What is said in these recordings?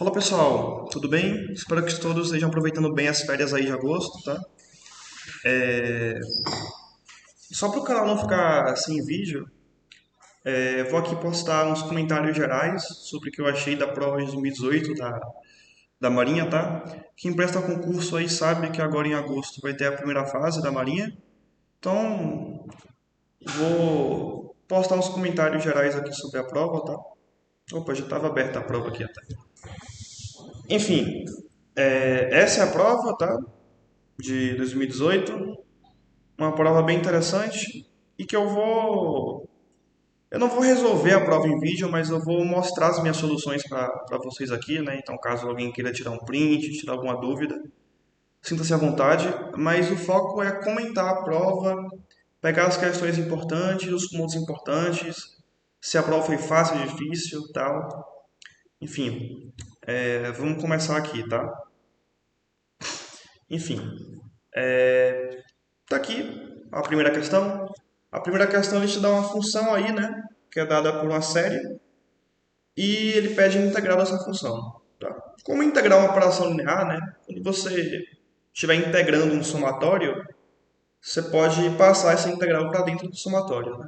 Fala pessoal, tudo bem? Espero que todos estejam aproveitando bem as férias aí de agosto, tá? Só para o canal não ficar sem vídeo, vou aqui postar uns comentários gerais sobre o que eu achei da prova de 2018 da Marinha, tá? Quem presta concurso aí sabe que agora em agosto vai ter a primeira fase da Marinha, então vou postar uns comentários gerais aqui sobre a prova, tá? Opa, já estava aberta a prova aqui até. Enfim, essa é a prova, tá? De 2018. Uma prova bem interessante e que eu não vou resolver a prova em vídeo, mas eu vou mostrar as minhas soluções para vocês aqui, né? Então, caso alguém queira tirar um print, tirar alguma dúvida, sinta-se à vontade. Mas o foco é comentar a prova, pegar as questões importantes, os pontos importantes, se a prova foi fácil, difícil, tal. Enfim, vamos começar aqui, tá? Enfim, tá aqui a primeira questão. A primeira questão ele te dá uma função aí, né? Que é dada por uma série e ele pede a integral dessa função. Tá? Como integrar uma operação linear, né? Quando você estiver integrando um somatório, você pode passar essa integral para dentro do somatório, né?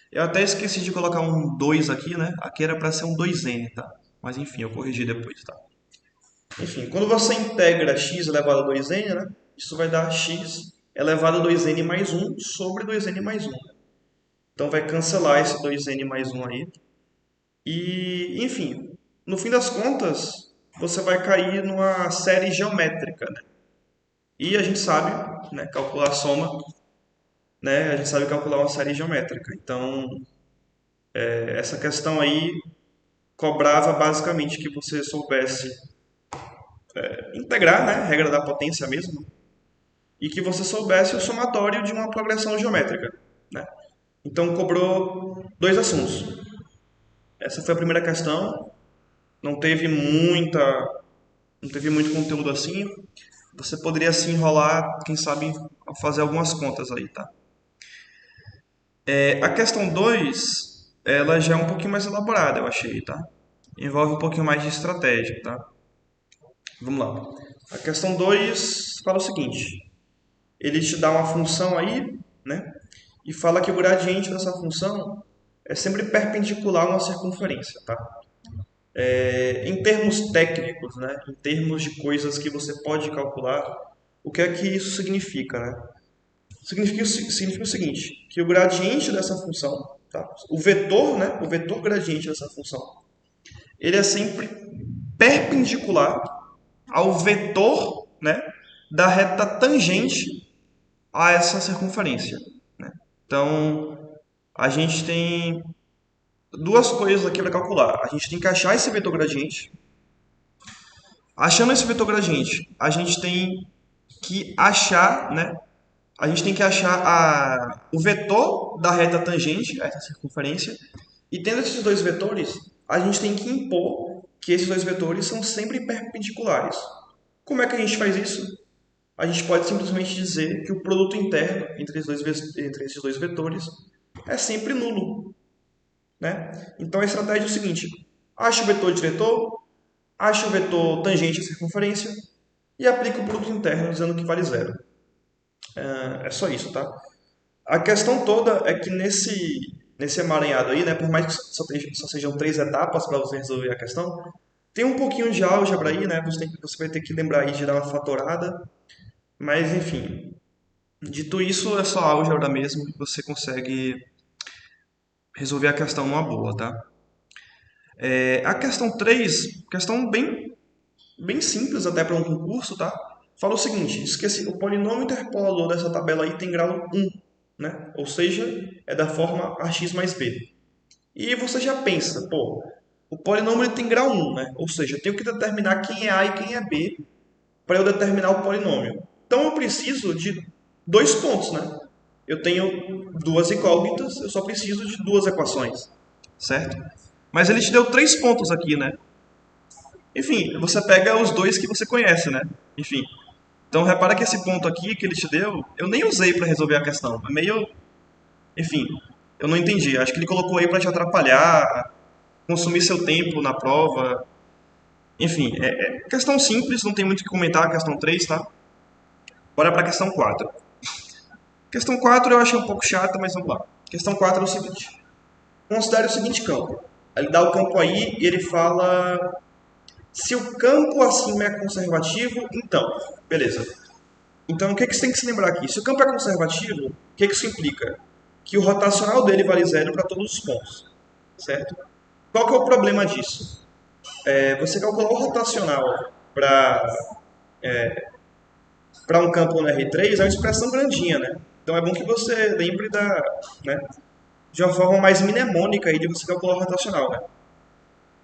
Eu até esqueci de colocar um 2 aqui, né? Aqui era para ser um 2n, tá? Mas enfim, eu corrigi depois, tá? Enfim, quando você integra x elevado a 2n, né? Isso vai dar x elevado a 2n mais 1 sobre 2n mais 1. Então vai cancelar esse 2n mais 1 aí. E, enfim, no fim das contas, você vai cair numa série geométrica, né? E a gente sabe, né, calcular a soma, né? A gente sabe calcular uma série geométrica. Então, essa questão aí cobrava basicamente que você soubesse integrar, né, regra da potência mesmo, e que você soubesse o somatório de uma progressão geométrica, né? Então, cobrou dois assuntos. Essa foi a primeira questão. Não teve muita, não teve muito conteúdo assim. Você poderia se enrolar, quem sabe, ao fazer algumas contas aí, tá? A questão 2, ela já é um pouquinho mais elaborada, eu achei, tá? Envolve um pouquinho mais de estratégia, tá? Vamos lá. A questão 2 fala o seguinte: ele te dá uma função aí, né? E fala que o gradiente dessa função é sempre perpendicular a uma circunferência, tá? Em termos técnicos, né? Em termos de coisas que você pode calcular, o que é que isso significa, né? Significa o seguinte, que o gradiente dessa função, tá? O vetor, né? O vetor gradiente dessa função, ele é sempre perpendicular ao vetor, né? Da reta tangente a essa circunferência, né? Então, a gente tem duas coisas aqui para calcular. A gente tem que achar esse vetor gradiente. Achando esse vetor gradiente, a gente tem que achar, né? A gente tem que achar o vetor da reta tangente a essa circunferência. E tendo esses dois vetores, a gente tem que impor que esses dois vetores são sempre perpendiculares. Como é que a gente faz isso? A gente pode simplesmente dizer que o produto interno entre esses dois vetores é sempre nulo, né? Então a estratégia é o seguinte: acha o vetor diretor, acha o vetor tangente à circunferência e aplica o produto interno dizendo que vale zero. É só isso, tá? A questão toda é que nesse emaranhado aí, né, por mais que só sejam três etapas para você resolver a questão, tem um pouquinho de álgebra aí, né? Você vai ter que lembrar aí de dar uma fatorada, mas enfim, dito isso, é só álgebra mesmo que você consegue resolver a questão numa boa, tá? A questão 3, questão bem simples até para um concurso, tá? Fala o seguinte: esqueci, o polinômio interpolador dessa tabela aí tem grau 1, né? Ou seja, é da forma ax mais b. E você já pensa, pô, o polinômio ele tem grau 1, né? Ou seja, eu tenho que determinar quem é A e quem é B para eu determinar o polinômio. Então eu preciso de dois pontos, né? Eu tenho duas incógnitas, eu só preciso de duas equações, certo? Mas ele te deu três pontos aqui, né? Enfim, você pega os dois que você conhece, né? Enfim. Então repara que esse ponto aqui que ele te deu, eu nem usei para resolver a questão. É meio, enfim, eu não entendi. Acho que ele colocou aí para te atrapalhar, consumir seu tempo na prova. Enfim, é questão simples, não tem muito o que comentar, a questão 3, tá? Bora para a questão 4. Questão 4 eu achei um pouco chata, mas vamos lá. Questão 4 é o seguinte. Considere o seguinte campo. Ele dá o campo aí e ele fala se o campo acima é conservativo, então, beleza. Então, o que, que você tem que se lembrar aqui? Se o campo é conservativo, o que, que isso implica? Que o rotacional dele vale zero para todos os pontos, certo? Qual que é o problema disso? Você calcular o rotacional para um campo no R3 é uma expressão grandinha, né? Então é bom que você lembre né, de uma forma mais mnemônica aí de você calcular o rotacional, né?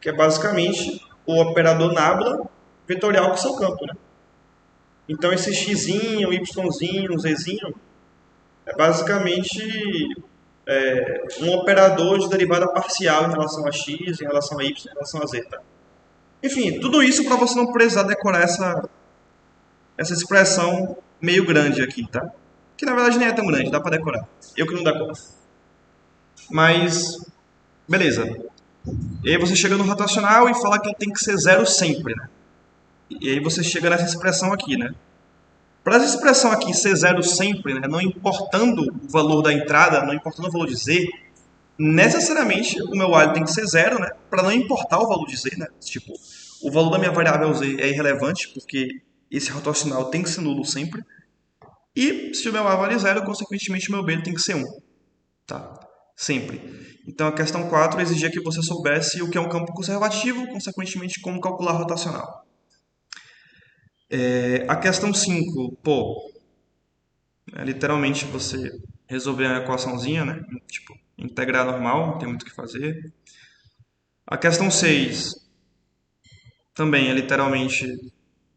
Que é basicamente o operador nabla vetorial com seu campo, né? Então esse xzinho, yzinho, zzinho é basicamente um operador de derivada parcial em relação a x, em relação a y, em relação a z, tá? Enfim, tudo isso para você não precisar decorar essa expressão meio grande aqui, tá? Que na verdade nem é tão grande, dá para decorar. Eu que não decoro. Mas, beleza. E aí você chega no rotacional e fala que ele tem que ser zero sempre, né? E aí você chega nessa expressão aqui, né? Para essa expressão aqui ser zero sempre, né? Não importando o valor da entrada, não importando o valor de z, necessariamente o meu alho tem que ser zero, né? Para não importar o valor de z, né? Tipo, o valor da minha variável z é irrelevante, porque esse rotacional tem que ser nulo sempre. E se o meu A vale zero, consequentemente o meu B tem que ser 1. Tá? Sempre. Então a questão 4 exigia que você soubesse o que é um campo conservativo, consequentemente como calcular rotacional. A questão 5, pô, literalmente você resolver a equaçãozinha, né? Tipo, integrar normal, não tem muito o que fazer. A questão 6 também é literalmente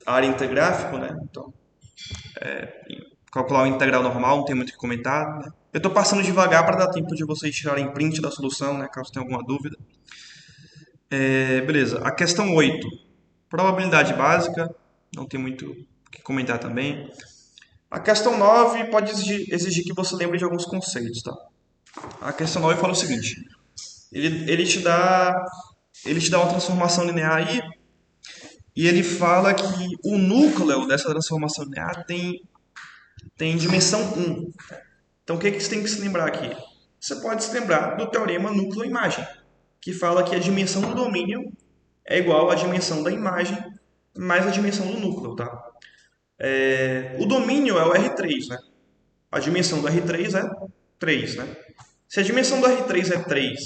área integráfico, né? Então, calcular o integral normal, não tem muito o que comentar, né? Eu estou passando devagar para dar tempo de vocês tirarem print da solução, né? Caso tenha alguma dúvida. Beleza. A questão 8, probabilidade básica, não tem muito o que comentar também. A questão 9 pode exigir que você lembre de alguns conceitos, tá? A questão 9 fala o seguinte: ele te dá uma transformação linear aí e ele fala que o núcleo dessa transformação linear tem dimensão 1. Então o que, que você tem que se lembrar aqui? Você pode se lembrar do teorema núcleo-imagem, que fala que a dimensão do domínio é igual à dimensão da imagem mais a dimensão do núcleo, tá? O domínio é o R3, né? A dimensão do R3 é 3, né? Se a dimensão do R3 é 3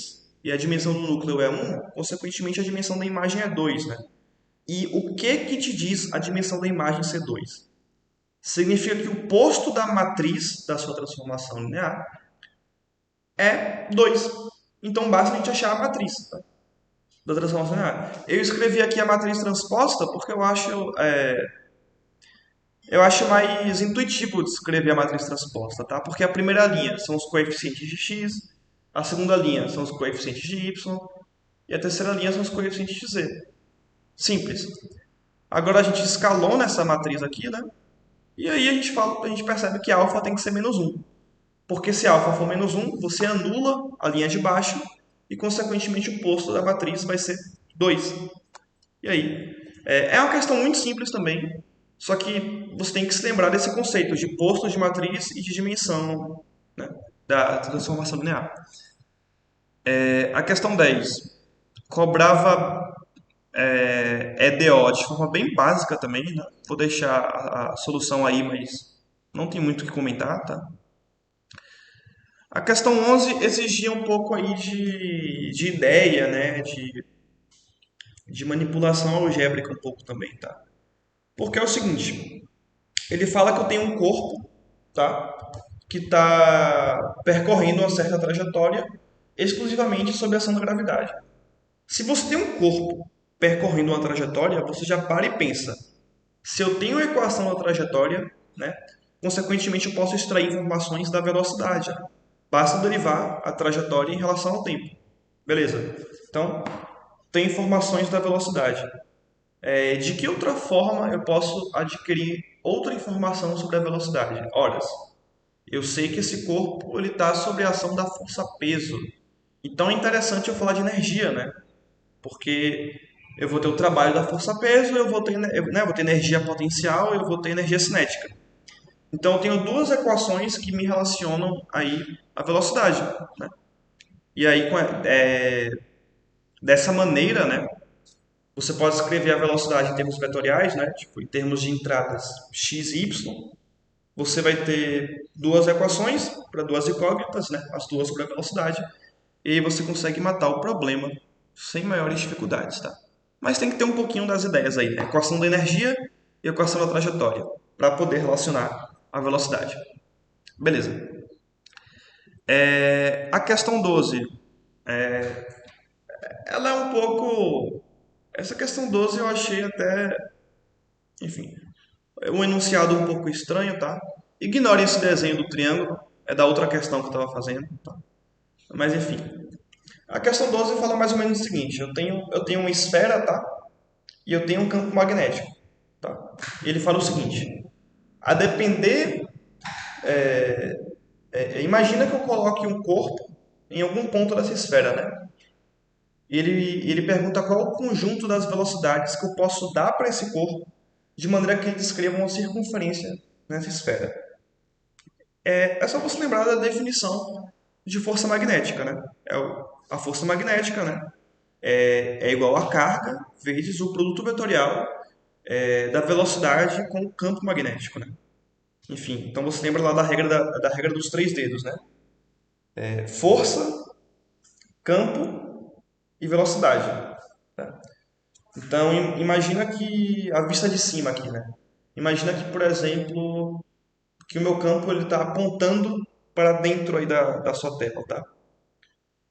e a dimensão do núcleo é 1, consequentemente a dimensão da imagem é 2, né? E o que que te diz a dimensão da imagem ser 2? Significa que o posto da matriz da sua transformação linear é 2. Então basta a gente achar a matriz, tá? Da transformação linear. Eu escrevi aqui a matriz transposta porque eu acho mais intuitivo de escrever a matriz transposta, tá? Porque a primeira linha são os coeficientes de x, a segunda linha são os coeficientes de y e a terceira linha são os coeficientes de z. Simples. Agora a gente escalona essa matriz aqui, né? E aí a gente percebe que alfa tem que ser menos 1. Porque se alfa for menos 1, você anula a linha de baixo e, consequentemente, o posto da matriz vai ser 2. E aí? É uma questão muito simples também, só que você tem que se lembrar desse conceito de posto de matriz e de dimensão, né, da transformação linear. A questão 10 cobrava EDO de forma bem básica também, né? Vou deixar a solução aí, mas não tem muito o que comentar, tá? A questão 11 exigia um pouco aí de ideia, né? De manipulação algébrica um pouco também, tá? Porque é o seguinte, ele fala que eu tenho um corpo, tá? Que está percorrendo uma certa trajetória exclusivamente sob a ação da gravidade. Se você tem um corpo percorrendo uma trajetória, você já para e pensa, se eu tenho a equação da trajetória, né? Consequentemente eu posso extrair informações da velocidade. Né? Basta derivar a trajetória em relação ao tempo. Beleza. Então, tem informações da velocidade. De que outra forma eu posso adquirir outra informação sobre a velocidade? Olha, eu sei que esse corpo ele está sob a ação da força peso. Então é interessante eu falar de energia, né? Porque eu vou ter o trabalho da força-peso, eu vou ter, eu vou ter energia potencial, eu vou ter energia cinética. Então eu tenho duas equações que me relacionam aí a velocidade, né? E aí dessa maneira, né, você pode escrever a velocidade em termos vetoriais, né, tipo em termos de entradas x e y. Você vai ter duas equações para duas incógnitas, né, as duas sobre a velocidade, e aí você consegue matar o problema sem maiores dificuldades, tá? Mas tem que ter um pouquinho das ideias aí, né? Equação da energia e equação da trajetória, para poder relacionar a velocidade. Beleza. A questão 12, ela é um pouco. Essa questão 12 eu achei até, enfim, um enunciado um pouco estranho, tá? Ignore esse desenho do triângulo, é da outra questão que eu estava fazendo, tá? Mas enfim. A questão 12 fala mais ou menos o seguinte: eu tenho uma esfera, tá? E eu tenho um campo magnético, tá? E ele fala o seguinte: a depender, imagina que eu coloque um corpo em algum ponto dessa esfera, né? E ele pergunta qual o conjunto das velocidades que eu posso dar para esse corpo de maneira que ele descreva uma circunferência nessa esfera. É só você lembrar da definição de força magnética, né? A força magnética, né? É igual a carga vezes o produto vetorial da velocidade com o campo magnético, né? Enfim, então você lembra lá da regra dos três dedos, né? Força, campo e velocidade. Tá? Então, imagina que a vista de cima aqui, né? Imagina que, por exemplo, que o meu campo ele está apontando para dentro aí da sua tela, tá?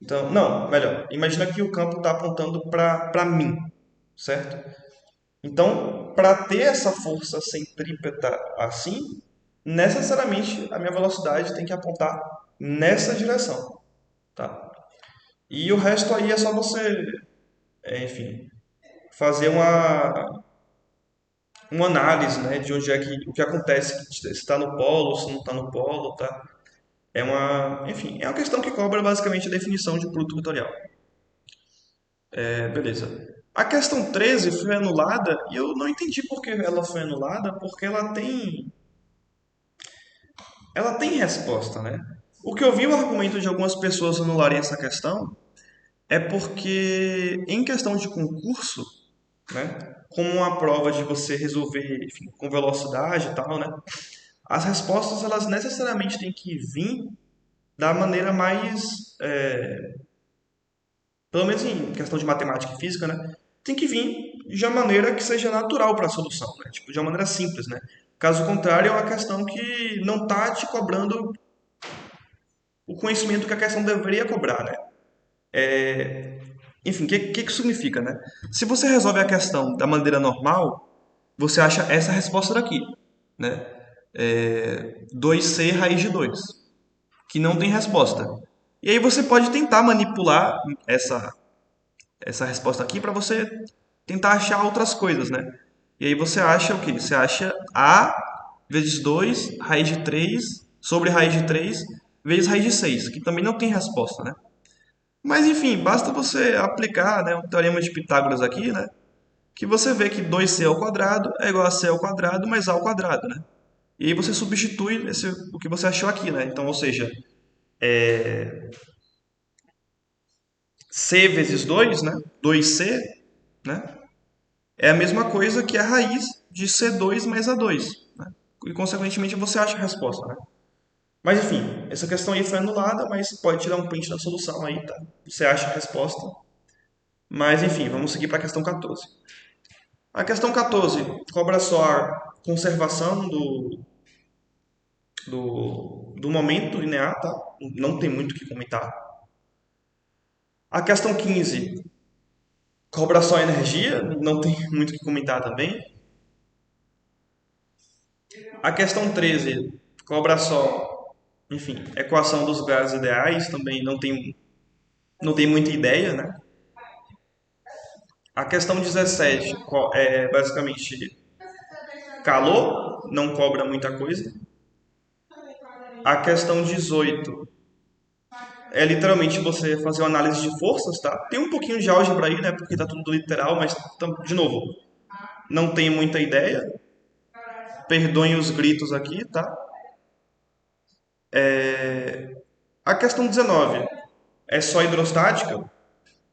Então, não, melhor. Imagina que o campo está apontando para mim, certo? Então, para ter essa força centrípeta assim, necessariamente a minha velocidade tem que apontar nessa direção, tá? E o resto aí é só você, enfim, fazer uma análise, né, de onde é que o que acontece, se está no polo, se não está no polo, tá? Enfim, é uma questão que cobra basicamente a definição de produto vetorial. Beleza. A questão 13 foi anulada e eu não entendi por que ela foi anulada, porque ela tem resposta, né? O que eu vi o argumento de algumas pessoas anularem essa questão é porque em questão de concurso, né, como uma prova de você resolver, enfim, com velocidade e tal, né, as respostas elas necessariamente têm que vir da maneira mais, pelo menos em questão de matemática e física, né, tem que vir de uma maneira que seja natural para a solução, né, tipo de uma maneira simples, né. Caso contrário, é uma questão que não está te cobrando o conhecimento que a questão deveria cobrar, né? Enfim, o que isso significa, né? Se você resolve a questão da maneira normal, você acha essa resposta daqui, né? 2c raiz de 2, que não tem resposta. E aí você pode tentar manipular essa resposta aqui para você tentar achar outras coisas, né? E aí você acha o quê? Você acha a vezes 2 raiz de 3 sobre raiz de 3 vezes raiz de 6, que também não tem resposta, né? Mas enfim, basta você aplicar, né, o teorema de Pitágoras aqui, né, que você vê que 2c ao quadrado é igual a c ao quadrado mais a ao quadrado, né? E aí você substitui o que você achou aqui, né? Então, ou seja, c vezes 2, né? 2c, né? É a mesma coisa que a raiz de c2 mais a2, né? E consequentemente você acha a resposta, né? Mas enfim, essa questão aí foi anulada, mas pode tirar um print da solução aí, tá? Você acha a resposta. Mas enfim, vamos seguir para a questão 14. A questão 14 cobra só a conservação do momento linear, tá? Não tem muito o que comentar. A questão 15 cobra só a energia, não tem muito o que comentar também. A questão 13 cobra só, enfim, equação dos gases ideais, também não tem muita ideia, né? A questão 17 é basicamente calor, não cobra muita coisa. A questão 18 É literalmente você fazer uma análise de forças, tá? Tem um pouquinho de álgebra aí, né? Porque tá tudo literal, mas, de novo, não tenho muita ideia. Perdoem os gritos aqui, tá? A questão 19 é só hidrostática,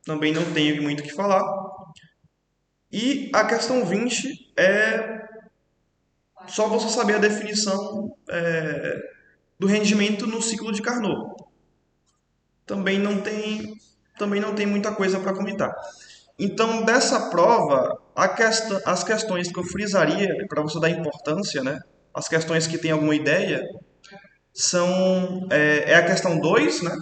também não tenho muito o que falar. E a questão 20 é só você saber a definição do rendimento no ciclo de Carnot. Também não tem, também não tem muita coisa para comentar. Então, dessa prova, as questões que eu frisaria, para você dar importância, né? As questões que tem alguma ideia, é a questão 2, né?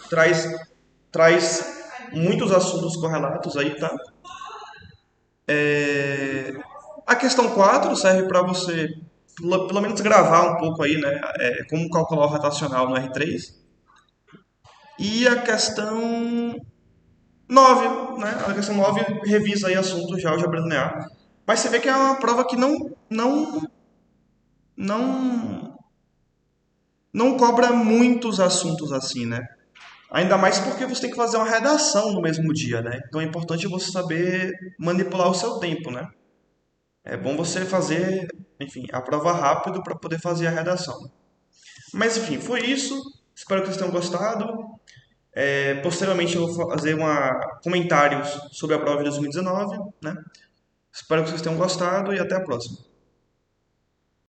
Traz muitos assuntos correlatos aí, tá? A questão 4 serve para você, pelo menos, gravar um pouco aí, né? Como calcular o rotacional no R3. E a questão 9, né? A questão 9 revisa aí assuntos de álgebra linear. Mas você vê que é uma prova que não, não cobra muitos assuntos assim, né? Ainda mais porque você tem que fazer uma redação no mesmo dia, né? Então é importante você saber manipular o seu tempo, né? É bom você fazer, enfim, a prova rápido para poder fazer a redação. Mas enfim, foi isso. Espero que vocês tenham gostado. Posteriormente eu vou fazer comentários sobre a prova de 2019, né? Espero que vocês tenham gostado e até a próxima.